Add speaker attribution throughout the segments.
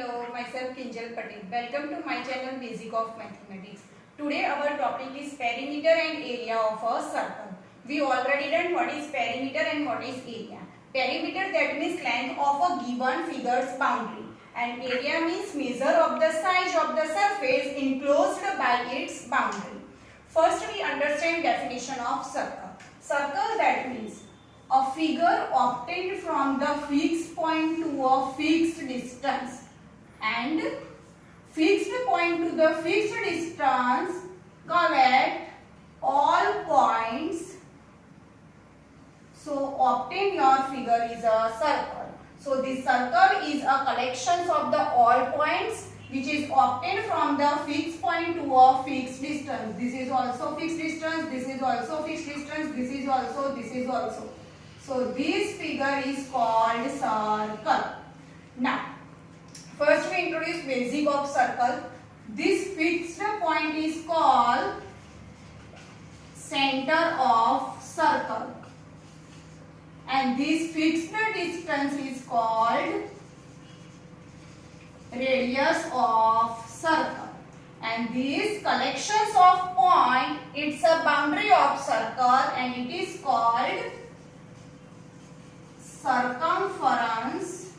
Speaker 1: Hello, myself Kinjal Patel. Welcome to my channel Basic of Mathematics. Today our topic is perimeter and area of a circle. We already learned what is perimeter and what is area. Perimeter, that means length of a given figure's boundary, and area means measure of the size of the surface enclosed by its boundary. First we understand definition of circle. Circle, that means a figure obtained from the fixed point to a fixed distance, and fixed point to the fixed distance collect all points. So obtain your figure is a circle. So this circle is a collection of the all points which is obtained from the fixed point to a fixed distance. This is also fixed distance, this is also fixed distance, this is also. So this figure is called circle. Now, first we introduce basic of circle. This fixed point is called center of circle, and this fixed distance is called radius of circle, and these collections of point, it's a boundary of circle, and it is called circumference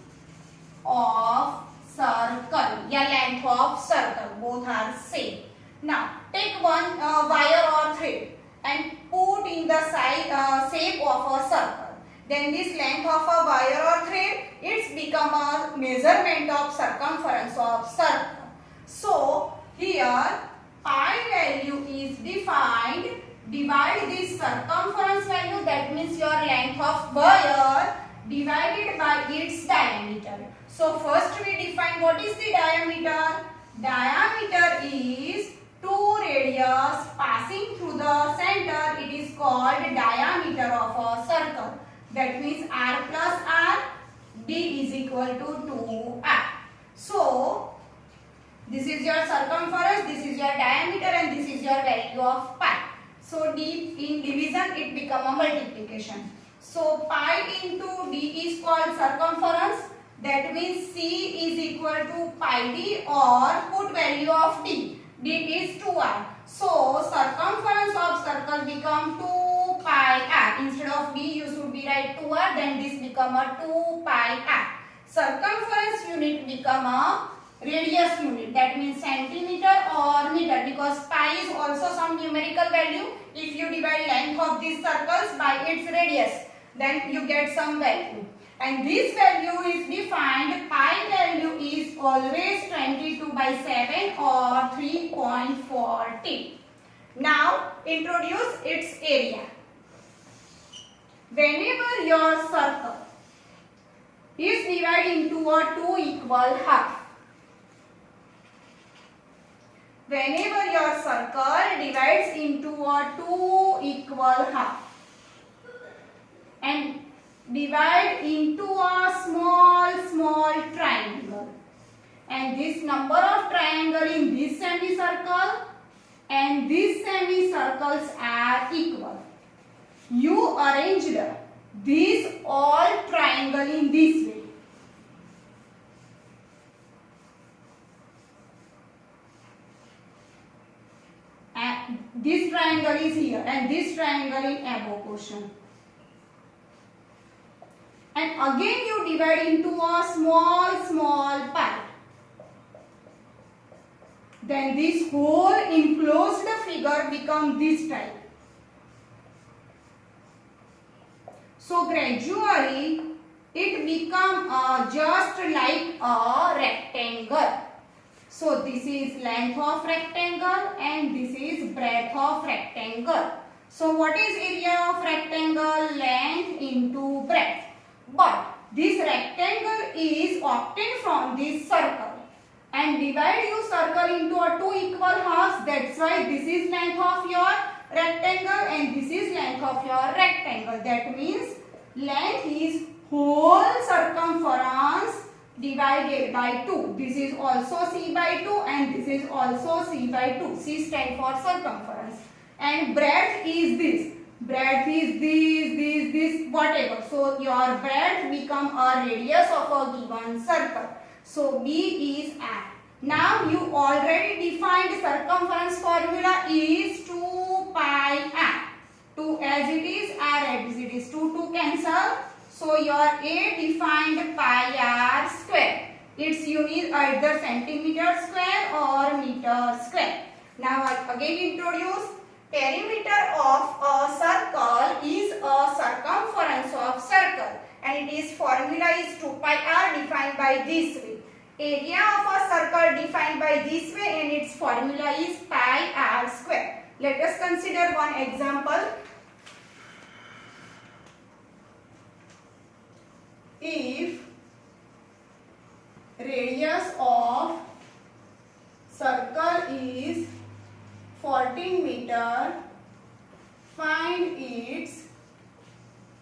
Speaker 1: of circle या length of circle. Both are same. Now take one wire or thread and put in the shape of a circle. Then this length of a wire or thread, it's become a measurement of circumference of circle. So here pi value is defined. Divide this circumference value, that means your length of wire, divided by its diameter. So first we define what is the diameter. Diameter is 2 radius passing through the center. It is called diameter of a circle. That means r plus r, d is equal to 2r. So this is your circumference, this is your diameter, and this is your value of pi. So d in division it become a multiplication. So pi into d is called circumference. That means c is equal to pi d, or put value of d. D is 2r. So circumference of circle become 2 pi r. Instead of d you should be write 2r. Then this become a 2 pi r. Circumference unit become a radius unit. That means centimeter or meter, because pi is also some numerical value. If you divide length of these circles by its radius, then you get some value, and this value is defined. Pi value is always 22/7 or 3.40. Now introduce its area. Whenever your circle is divided into a 2 equal half, whenever your circle divides into a 2 equal half and divide into a small triangle, and this number of triangle in this semicircle and these semicircles are equal, you arranged these all triangle in this way. And this triangle is here and this triangle in above portion. And again you divide into a small part. Then this whole enclosed figure become this type. So gradually it become just like a rectangle. So this is length of rectangle and this is breadth of rectangle. So what is area of rectangle? Length into breadth. But this rectangle is obtained from this circle, and divide you circle into a 2 equal halves. That's why this is length of your rectangle and this is length of your rectangle. That means length is whole circumference divided by 2. This is also c by 2 and this is also c by 2. C stands for circumference. And breadth is this. Breadth is this, whatever. So your breadth become a radius of a given circle. So B is R. Now you already defined circumference formula is 2 pi r. 2 as it is, r as it is. 2 cancel. So your A defined pi r square. Its unit either centimeter square or meter square. Now I again introduce perimeter of a circle is a circumference of circle and its formula is 2 pi r defined by this way. Area of a circle defined by this way and its formula is pi r square. Let us consider one example. If radius of circle is 14 meter, find its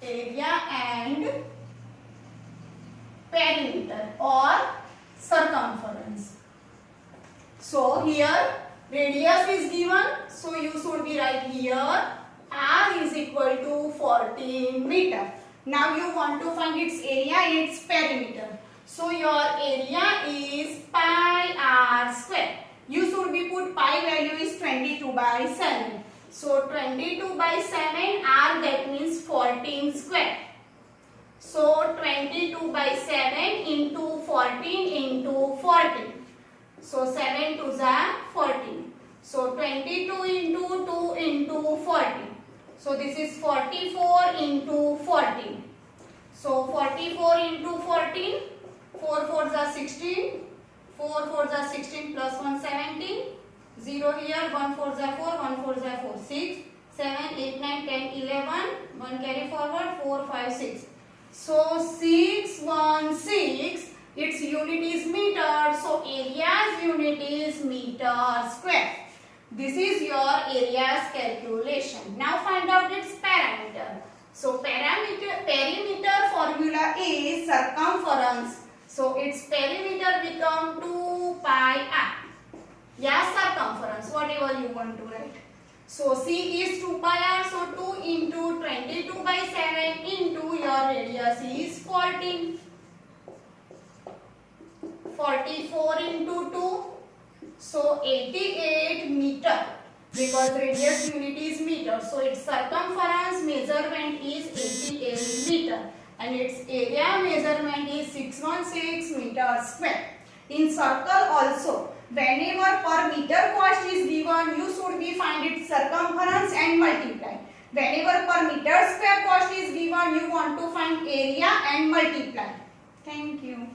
Speaker 1: area and perimeter or circumference. So here radius is given, so you should be right here r is equal to 14 meter. Now you want to find its area and its perimeter. So your area is pi r square. You should be put pi value is 22 by 7. So 22 by 7 r, that means 14 square. So 22 by 7 into 14 into 14. So 7 to the 14. So 22 into 2 into 14. So this is 44 into 14. So 44 into 14. 4 4s are 16. 4 4s are 16 plus 1 17. 0 here. 1 4s are 4. 1 4s are 4. 6, 7, 8, 9, 10, 11. 1 carry forward. 4, 5, 6. So 6, 1, 6. Its unit is meter. So area's unit is meter square. This is your area's calculation. Now find out its parameter. So perimeter formula is circumference. So its perimeter become 2 pi r. Yeah, circumference, whatever you want to write. So C is 2 pi r. So 2 into 22 by 7 into your radius is 14. 44 into 2. So 88 meter. Because radius unit is meter. So its circumference measurement is 88 meter. And its area measurement is 616 meter square. In circle also, whenever per meter cost is given, you should be find its circumference and multiply. Whenever per meter square cost is given, you want to find area and multiply. Thank you.